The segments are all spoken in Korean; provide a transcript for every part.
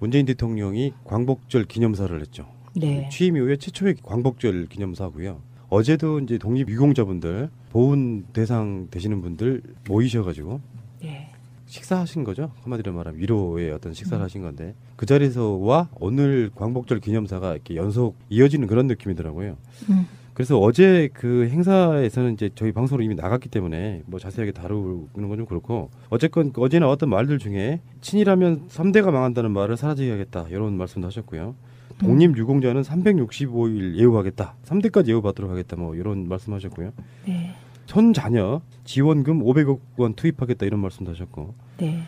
문재인 대통령이 광복절 기념사를 했죠. 네. 취임 이후에 최초의 광복절 기념사고요. 어제도 이제 독립유공자분들, 보훈 대상 되시는 분들 모이셔가지고 네. 식사하신 거죠. 한마디로 말하면 위로의 어떤 식사를 하신 건데 그 자리에서와 오늘 광복절 기념사가 이렇게 연속 이어지는 그런 느낌이더라고요. 그래서 어제 그 행사에서는 이제 저희 방송으로 이미 나갔기 때문에 뭐 자세하게 다루는 건 좀 그렇고 어쨌건 어제 나왔던 말들 중에 친일하면 3대가 망한다는 말을 사라지게 하겠다 이런 말씀도 하셨고요. 독립유공자는 365일 예우하겠다. 3대까지 예우받도록 하겠다. 뭐 이런 말씀하셨고요. 네. 손자녀 지원금 500억 원 투입하겠다 이런 말씀도 하셨고. 네.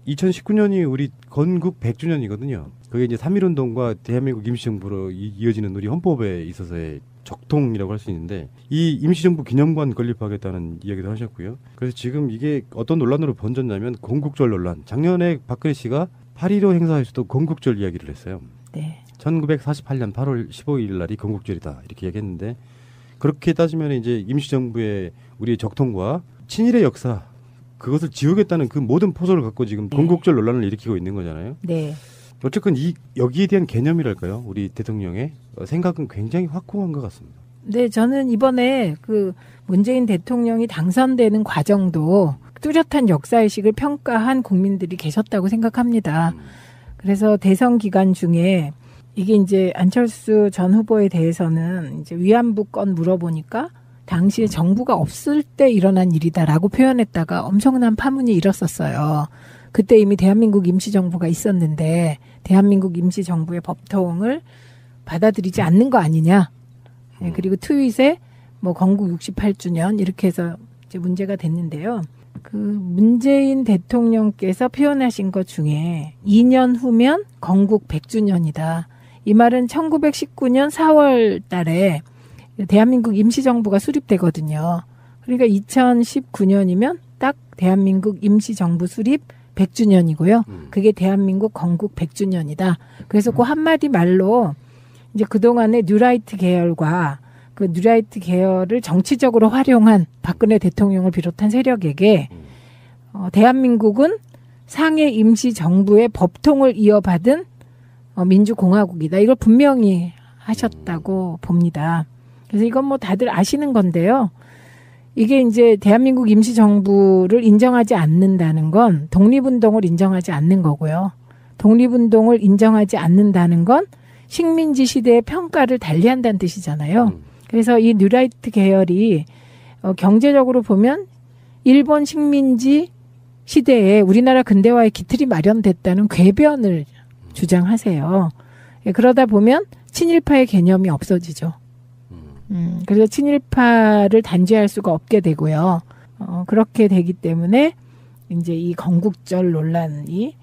2019년이 우리 건국 100주년이거든요. 그게 이제 3.1운동과 대한민국 임시정부로 이어지는 우리 헌법에 있어서의 적통이라고 할 수 있는데 이 임시정부 기념관 건립하겠다는 이야기도 하셨고요. 그래서 지금 이게 어떤 논란으로 번졌냐면 건국절 논란. 작년에 박근혜 씨가 8.15 행사에서도 건국절 이야기를 했어요. 네. 1948년 8월 15일 날이 건국절이다 이렇게 얘기했는데 그렇게 따지면 이제 임시정부의 우리의 적통과 친일의 역사 그것을 지우겠다는 그 모든 포석을 갖고 지금 건국절 논란을 일으키고 있는 거잖아요. 네. 어쨌건 여기에 대한 개념이랄까요? 우리 대통령의 생각은 굉장히 확고한 것 같습니다. 네, 저는 이번에 그 문재인 대통령이 당선되는 과정도 뚜렷한 역사의식을 평가한 국민들이 계셨다고 생각합니다. 그래서 대선 기간 중에 이게 이제 안철수 전 후보에 대해서는 이제 위안부 건 물어보니까 당시에 정부가 없을 때 일어난 일이다라고 표현했다가 엄청난 파문이 일었었어요. 그때 이미 대한민국 임시정부가 있었는데 대한민국 임시정부의 법통을 받아들이지 않는 거 아니냐. 네, 그리고 트윗에 뭐 건국 68주년 이렇게 해서 이제 문제가 됐는데요. 그 문재인 대통령께서 표현하신 것 중에 2년 후면 건국 100주년이다. 이 말은 1919년 4월 달에 대한민국 임시정부가 수립되거든요. 그러니까 2019년이면 딱 대한민국 임시정부 수립 100주년이고요. 그게 대한민국 건국 100주년이다. 그래서 그 한마디 말로 이제 그동안의 뉴라이트 계열과 그 뉴라이트 계열을 정치적으로 활용한 박근혜 대통령을 비롯한 세력에게 대한민국은 상해 임시정부의 법통을 이어받은 민주공화국이다. 이걸 분명히 하셨다고 봅니다. 그래서 이건 뭐 다들 아시는 건데요. 이게 이제 대한민국 임시정부를 인정하지 않는다는 건 독립운동을 인정하지 않는 거고요. 독립운동을 인정하지 않는다는 건 식민지 시대의 평가를 달리한다는 뜻이잖아요. 그래서 이 뉴라이트 계열이 경제적으로 보면 일본 식민지 시대에 우리나라 근대화의 기틀이 마련됐다는 궤변을 주장하세요. 그러다 보면 친일파의 개념이 없어지죠. 그래서 친일파를 단죄할 수가 없게 되고요. 그렇게 되기 때문에 이제 이 건국절 논란이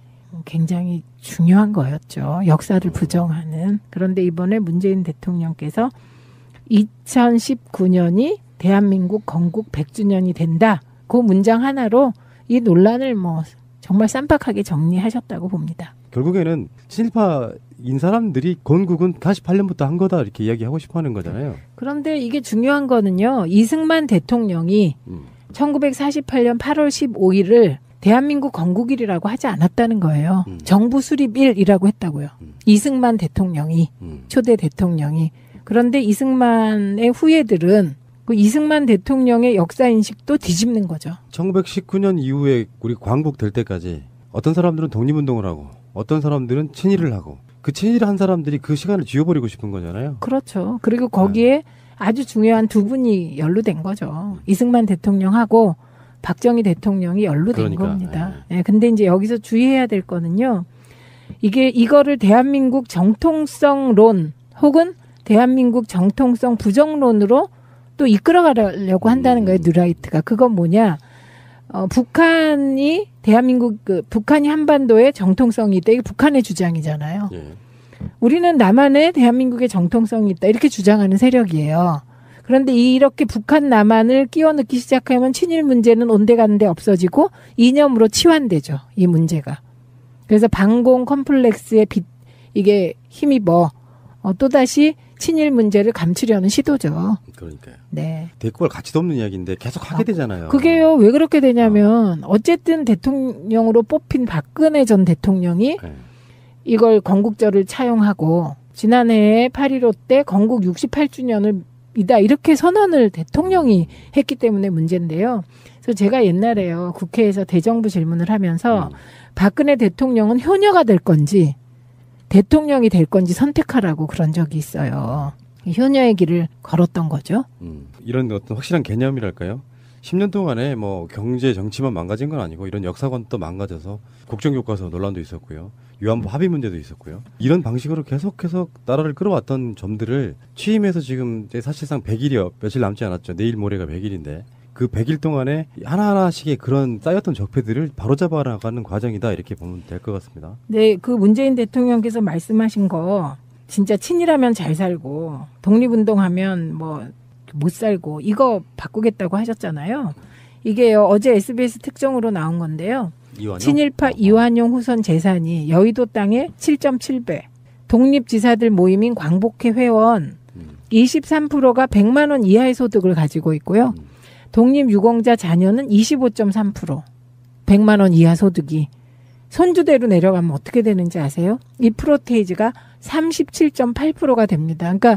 굉장히 중요한 거였죠. 역사를 부정하는. 그런데 이번에 문재인 대통령께서 2019년이 대한민국 건국 100주년이 된다. 그 문장 하나로 이 논란을 뭐 정말 쌈박하게 정리하셨다고 봅니다. 결국에는 친일파인 사람들이 건국은 48년부터 한 거다 이렇게 이야기하고 싶어 하는 거잖아요. 그런데 이게 중요한 거는요. 이승만 대통령이 1948년 8월 15일을 대한민국 건국일이라고 하지 않았다는 거예요. 정부 수립일이라고 했다고요. 이승만 대통령이, 초대 대통령이. 그런데 이승만의 후예들은 그 이승만 대통령의 역사인식도 뒤집는 거죠. 1919년 이후에 우리 광복될 때까지 어떤 사람들은 독립운동을 하고 어떤 사람들은 친일을 하고 그 친일한 사람들이 그 시간을 지워버리고 싶은 거잖아요. 그렇죠. 그리고 거기에 아주 중요한 두 분이 연루된 거죠. 이승만 대통령하고 박정희 대통령이 연루된 겁니다. 네, 근데 이제 여기서 주의해야 될 거는요. 이거를 대한민국 정통성론 혹은 대한민국 정통성 부정론으로 또 이끌어가려고 한다는 거예요. 뉴라이트가. 그건 뭐냐. 북한이 북한이 한반도의 정통성이 있다. 이게 북한의 주장이잖아요. 예. 우리는 남한의 대한민국의 정통성이 있다. 이렇게 주장하는 세력이에요. 그런데 이렇게 북한 남한을 끼워 넣기 시작하면 친일 문제는 온데간데 없어지고 이념으로 치환되죠. 이 문제가. 그래서 반공 컴플렉스에 이게 힘입어 또다시 친일 문제를 감추려는 시도죠. 그러니까요. 네. 대꾸할 가치도 없는 이야기인데 계속 하게 되잖아요. 그게요. 왜 그렇게 되냐면 어쨌든 대통령으로 뽑힌 박근혜 전 대통령이 이걸 건국절을 차용하고 지난해에 8.15 때 건국 68주년을 이다 이렇게 선언을 대통령이 했기 때문에 문제인데요. 그래서 제가 옛날에요. 국회에서 대정부 질문을 하면서 박근혜 대통령은 효녀가 될 건지 대통령이 될 건지 선택하라고 그런 적이 있어요. 효녀의 길을 걸었던 거죠. 이런 어떤 확실한 개념이랄까요? 10년 동안에 뭐 경제 정치만 망가진 건 아니고 이런 역사관도 망가져서 국정교과서 논란도 있었고요. 위안부 합의 문제도 있었고요. 이런 방식으로 계속해서 나라를 끌어왔던 점들을 취임해서 지금 사실상 100일이요. 며칠 남지 않았죠. 내일 모레가 100일인데 그 100일 동안에 하나하나씩의 그런 쌓였던 적폐들을 바로잡아 나가는 과정이다 이렇게 보면 될 것 같습니다. 네, 그 문재인 대통령께서 말씀하신 거 진짜 친일하면 잘 살고 독립운동하면 뭐 못 살고 이거 바꾸겠다고 하셨잖아요. 이게요 어제 SBS 특종으로 나온 건데요. 이완용? 친일파 이완용 후손 재산이 여의도 땅의 7.7배, 독립지사들 모임인 광복회 회원 23%가 100만 원 이하의 소득을 가지고 있고요. 독립유공자 자녀는 25.3%, 100만 원 이하 소득이 손주대로 내려가면 어떻게 되는지 아세요? 이 프로테이지가 37.8%가 됩니다. 그러니까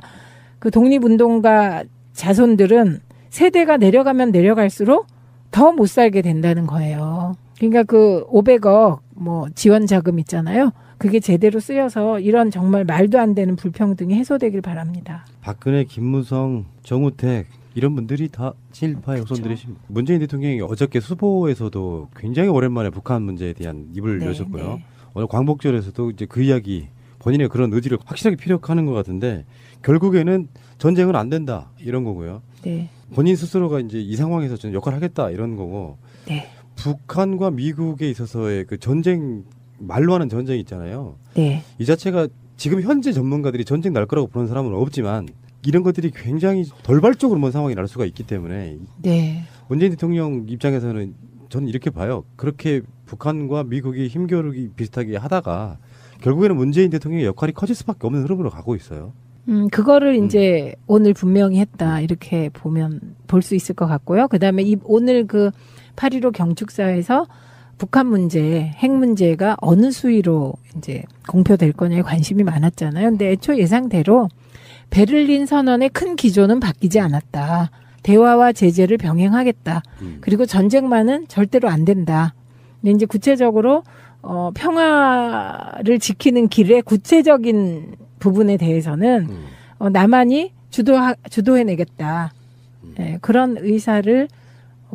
그 독립운동가 자손들은 세대가 내려가면 내려갈수록 더 못 살게 된다는 거예요. 그러니까 그 500억 뭐 지원 자금 있잖아요. 그게 제대로 쓰여서 이런 정말 말도 안 되는 불평등이 해소되길 바랍니다. 박근혜, 김무성, 정우택 이런 분들이 다 친일파의 후손들이십니다. 문재인 대통령이 어저께 수보에서도 굉장히 오랜만에 북한 문제에 대한 입을 여셨고요. 네. 오늘 광복절에서도 이제 그 이야기 본인의 그런 의지를 확실하게 피력하는 것 같은데 결국에는 전쟁은 안 된다 이런 거고요. 네. 본인 스스로가 이제 이 상황에서 좀 역할을 하겠다 이런 거고. 네. 북한과 미국에 있어서의 그 전쟁 말로 하는 전쟁이 있잖아요. 네. 이 자체가 지금 현재 전문가들이 전쟁 날 거라고 보는 사람은 없지만 이런 것들이 굉장히 돌발적으로 먼 상황이 날 수가 있기 때문에 네. 문재인 대통령 입장에서는 저는 이렇게 봐요. 그렇게 북한과 미국이 힘겨루기 비슷하게 하다가 결국에는 문재인 대통령의 역할이 커질 수밖에 없는 흐름으로 가고 있어요. 그거를 이제 오늘 분명히 했다 이렇게 보면 볼 수 있을 것 같고요. 그다음에 오늘 그 8.15 경축사에서 북한 문제, 핵 문제가 어느 수위로 이제 공표될 거냐에 관심이 많았잖아요. 근데 애초 예상대로 베를린 선언의 큰 기조는 바뀌지 않았다. 대화와 제재를 병행하겠다. 그리고 전쟁만은 절대로 안 된다. 근데 이제 구체적으로 평화를 지키는 길의 구체적인 부분에 대해서는 남한이 주도해내겠다. 네, 그런 의사를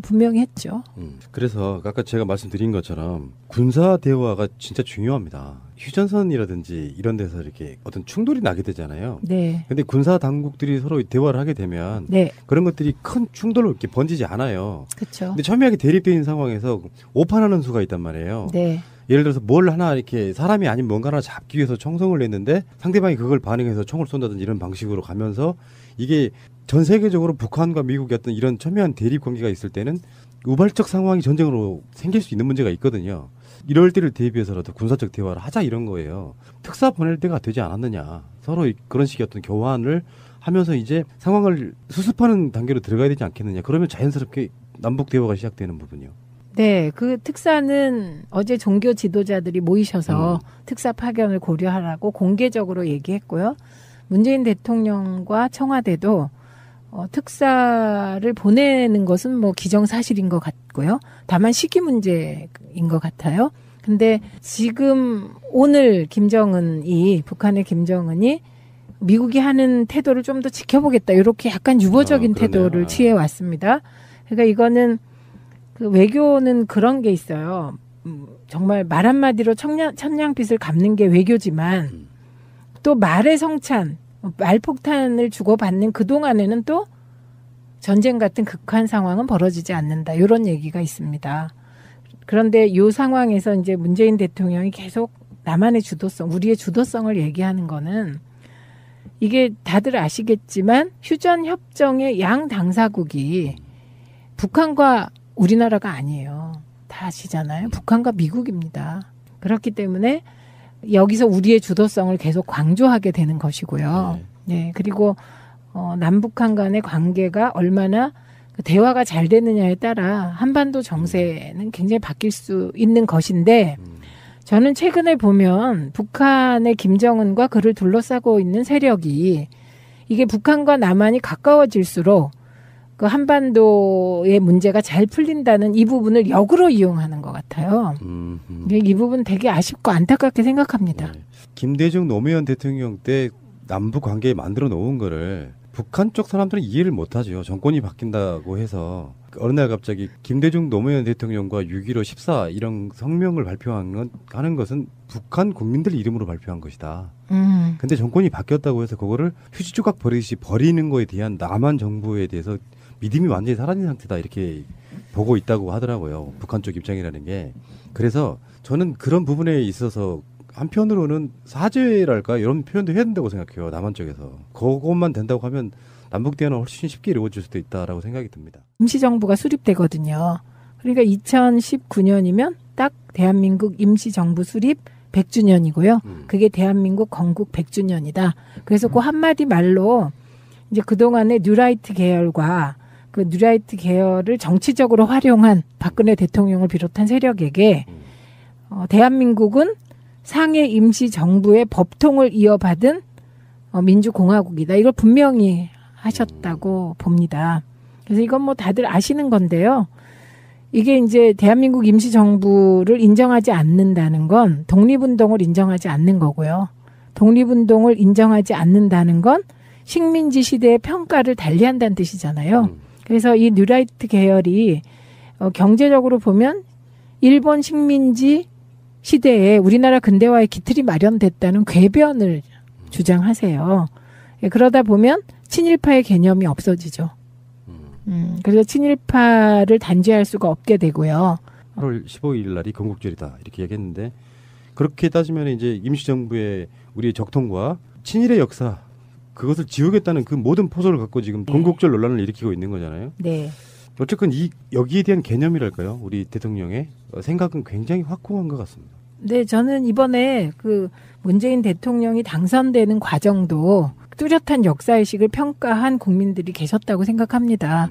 분명히 했죠. 그래서 아까 제가 말씀드린 것처럼 군사 대화가 진짜 중요합니다. 휴전선이라든지 이런 데서 이렇게 어떤 충돌이 나게 되잖아요. 네. 근데 군사 당국들이 서로 대화를 하게 되면 네. 그런 것들이 큰 충돌로 이렇게 번지지 않아요. 그렇죠. 근데 첨예하게 대립되어 있는 상황에서 오판하는 수가 있단 말이에요. 네. 예를 들어서 뭘 하나 이렇게 사람이 아닌 뭔가 하나 잡기 위해서 총성을 냈는데 상대방이 그걸 반응해서 총을 쏜다든지 이런 방식으로 가면서 이게 전 세계적으로 북한과 미국의 어떤 이런 첨예한 대립 관계가 있을 때는 우발적 상황이 전쟁으로 생길 수 있는 문제가 있거든요. 이럴 때를 대비해서라도 군사적 대화를 하자 이런 거예요. 특사 보낼 때가 되지 않았느냐. 서로 그런 식의 어떤 교환을 하면서 이제 상황을 수습하는 단계로 들어가야 되지 않겠느냐. 그러면 자연스럽게 남북 대화가 시작되는 부분이요. 네, 그 특사는 어제 종교 지도자들이 모이셔서 특사 파견을 고려하라고 공개적으로 얘기했고요. 문재인 대통령과 청와대도 특사를 보내는 것은 뭐 기정사실인 것 같고요. 다만 시기 문제인 것 같아요. 근데 지금 오늘 북한의 김정은이 미국이 하는 태도를 좀 더 지켜보겠다. 이렇게 약간 유보적인 태도를 취해 왔습니다. 그러니까 이거는 그 외교는 그런 게 있어요. 정말 말 한마디로 천냥빚을 갚는 게 외교지만 또 말의 성찬, 말폭탄을 주고받는 그동안에는 또 전쟁 같은 극한 상황은 벌어지지 않는다. 이런 얘기가 있습니다. 그런데 이 상황에서 이제 문재인 대통령이 계속 남한의 주도성, 우리의 주도성을 얘기하는 거는 이게 다들 아시겠지만 휴전협정의 양 당사국이 북한과 우리나라가 아니에요. 다 아시잖아요. 북한과 미국입니다. 그렇기 때문에 여기서 우리의 주도성을 계속 강조하게 되는 것이고요. 네. 그리고 남북한 간의 관계가 얼마나 대화가 잘 되느냐에 따라 한반도 정세는 굉장히 바뀔 수 있는 것인데 저는 최근에 보면 북한의 김정은과 그를 둘러싸고 있는 세력이 이게 북한과 남한이 가까워질수록 그 한반도의 문제가 잘 풀린다는 이 부분을 역으로 이용하는 것 같아요. 이 부분 되게 아쉽고 안타깝게 생각합니다. 네. 김대중 노무현 대통령 때 남북 관계 만들어 놓은 거를 북한 쪽 사람들은 이해를 못하죠. 정권이 바뀐다고 해서 어느 날 갑자기 김대중 노무현 대통령과 6.15 14 이런 성명을 하는 것은 북한 국민들 이름으로 발표한 것이다. 근데 정권이 바뀌었다고 해서 그거를 휴지 조각 버리듯이 버리는 거에 대한 남한 정부에 대해서 믿음이 완전히 사라진 상태다 이렇게 보고 있다고 하더라고요. 북한 쪽 입장이라는 게. 그래서 저는 그런 부분에 있어서 한편으로는 사죄랄까 이런 표현도 해야 된다고 생각해요. 남한 쪽에서. 그것만 된다고 하면 남북 대화는 훨씬 쉽게 이루어질 수도 있다라고 생각이 듭니다. 임시정부가 수립되거든요. 그러니까 2019년이면 딱 대한민국 임시정부 수립 100주년이고요. 그게 대한민국 건국 100주년이다. 그래서 그 한마디 말로 이제 그동안의 뉴라이트 계열과 그 뉴라이트 계열을 정치적으로 활용한 박근혜 대통령을 비롯한 세력에게 대한민국은 상해 임시정부의 법통을 이어받은 민주공화국이다. 이걸 분명히 하셨다고 봅니다. 그래서 이건 뭐 다들 아시는 건데요. 이게 이제 대한민국 임시정부를 인정하지 않는다는 건 독립운동을 인정하지 않는 거고요. 독립운동을 인정하지 않는다는 건 식민지 시대의 평가를 달리한다는 뜻이잖아요. 그래서 이 뉴라이트 계열이 경제적으로 보면 일본 식민지 시대에 우리나라 근대화의 기틀이 마련됐다는 궤변을 주장하세요. 그러다 보면 친일파의 개념이 없어지죠. 그래서 친일파를 단죄할 수가 없게 되고요. 8월 15일 날이 건국절이다 이렇게 얘기했는데 그렇게 따지면 이제 임시정부의 우리의 적통과 친일의 역사 그것을 지우겠다는 그 모든 포석을 갖고 지금 건국절 논란을 일으키고 있는 거잖아요. 네. 어쨌건 여기에 대한 개념이랄까요? 우리 대통령의 생각은 굉장히 확고한 것 같습니다. 네, 저는 이번에 그 문재인 대통령이 당선되는 과정도 뚜렷한 역사의식을 평가한 국민들이 계셨다고 생각합니다.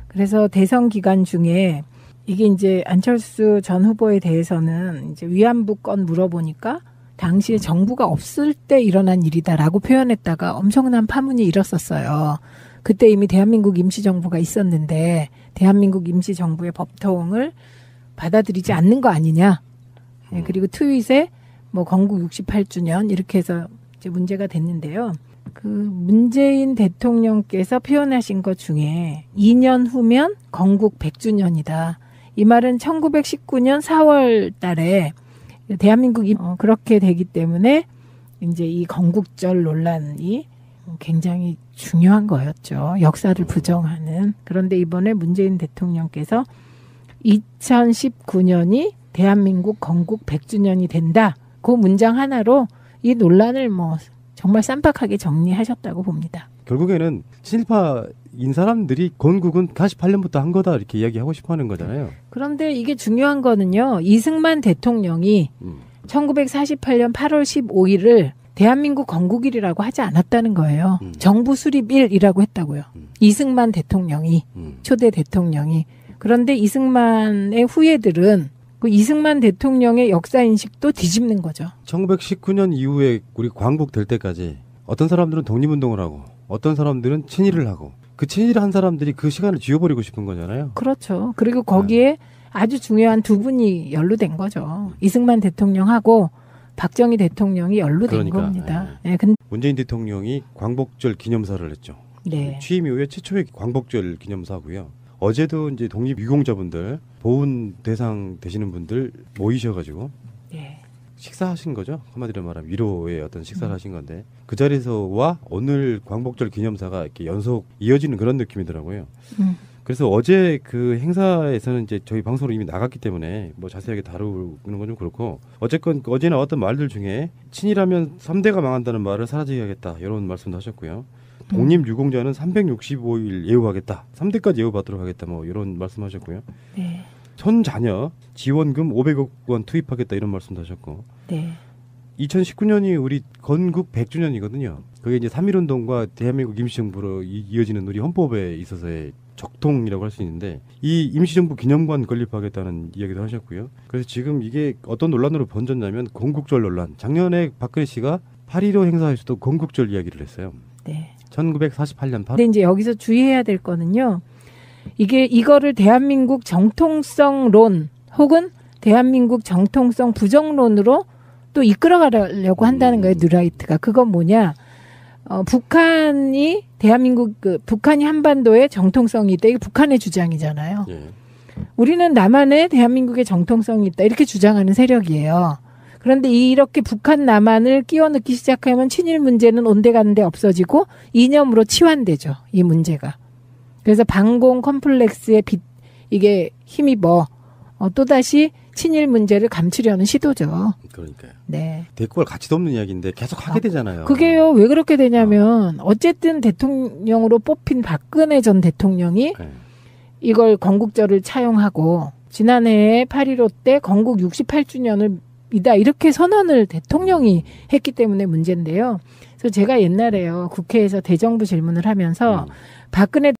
그래서 대선 기간 중에 이게 이제 안철수 전 후보에 대해서는 이제 위안부 건 물어보니까 당시에 정부가 없을 때 일어난 일이다라고 표현했다가 엄청난 파문이 일었었어요. 그때 이미 대한민국 임시정부가 있었는데 대한민국 임시정부의 법통을 받아들이지 않는 거 아니냐. 네, 그리고 트윗에 뭐 건국 68주년 이렇게 해서 이제 문제가 됐는데요. 그 문재인 대통령께서 표현하신 것 중에 2년 후면 건국 100주년이다. 이 말은 1919년 4월 달에 대한민국이 그렇게 되기 때문에 이제 이 건국절 논란이 굉장히 중요한 거였죠. 역사를 부정하는. 그런데 이번에 문재인 대통령께서 2019년이 대한민국 건국 100주년이 된다. 그 문장 하나로 이 논란을 뭐 정말 쌈박하게 정리하셨다고 봅니다. 결국에는 친일파인 사람들이 건국은 48년부터 한 거다 이렇게 이야기하고 싶어 하는 거잖아요. 그런데 이게 중요한 거는요. 이승만 대통령이 1948년 8월 15일을 대한민국 건국일이라고 하지 않았다는 거예요. 정부 수립일이라고 했다고요. 이승만 대통령이, 초대 대통령이. 그런데 이승만의 후예들은 그 이승만 대통령의 역사인식도 뒤집는 거죠. 1919년 이후에 우리 광복될 때까지 어떤 사람들은 독립운동을 하고 어떤 사람들은 친일을 하고 그 친일을 한 사람들이 그 시간을 지워버리고 싶은 거잖아요. 그렇죠. 그리고 거기에 아주 중요한 두 분이 연루된 거죠. 이승만 대통령하고 박정희 대통령이 연루된 겁니다. 네. 네, 문재인 대통령이 광복절 기념사를 했죠. 네. 취임 이후에 최초의 광복절 기념사고요. 어제도 이제 독립유공자분들, 보훈 대상 되시는 분들 모이셔가지고 네. 식사하신 거죠. 한마디로 말하면 위로의 어떤 식사를 하신 건데 그 자리에서와 오늘 광복절 기념사가 이렇게 연속 이어지는 그런 느낌이더라고요. 그래서 어제 그 행사에서는 이제 저희 방송으로 이미 나갔기 때문에 뭐 자세하게 다루는 건 좀 그렇고 어쨌건 어제 나왔던 말들 중에 친일하면 3대가 망한다는 말을 사라지게 하겠다 이런 말씀도 하셨고요. 독립유공자는 365일 예우하겠다. 3대까지 예우받도록 하겠다. 뭐 이런 말씀하셨고요. 네. 손자녀 지원금 500억 원 투입하겠다 이런 말씀도 하셨고. 네. 2019년이 우리 건국 100주년이거든요. 그게 이제 3.1운동과 대한민국 임시정부로 이어지는 우리 헌법에 있어서의 적통이라고 할 수 있는데 이 임시정부 기념관 건립하겠다는 이야기도 하셨고요. 그래서 지금 이게 어떤 논란으로 번졌냐면 건국절 논란. 작년에 박근혜 씨가 8.15 행사에서도 건국절 이야기를 했어요. 네. 1948년 8월. 근데 이제 여기서 주의해야 될 거는요. 이거를 대한민국 정통성론 혹은 대한민국 정통성 부정론으로 또 이끌어가려고 한다는 거예요. 뉴라이트가. 그건 뭐냐. 북한이 북한이 한반도에 정통성이 있다. 이게 북한의 주장이잖아요. 예. 우리는 남한에 대한민국의 정통성이 있다. 이렇게 주장하는 세력이에요. 그런데 이렇게 북한 남한을 끼워 넣기 시작하면 친일 문제는 온데간데 없어지고 이념으로 치환되죠. 이 문제가. 그래서 반공 컴플렉스에 이게 힘입어 또다시 친일 문제를 감추려는 시도죠. 그러니까요. 네. 대꾸할 가치도 없는 이야기인데 계속 하게 되잖아요. 그게요. 왜 그렇게 되냐면 어쨌든 대통령으로 뽑힌 박근혜 전 대통령이 네. 이걸 건국절을 차용하고 지난해에 8.15 때 건국 68주년을 이다 이렇게 선언을 대통령이 했기 때문에 문제인데요. 그래서 제가 옛날에요. 국회에서 대정부 질문을 하면서 박근혜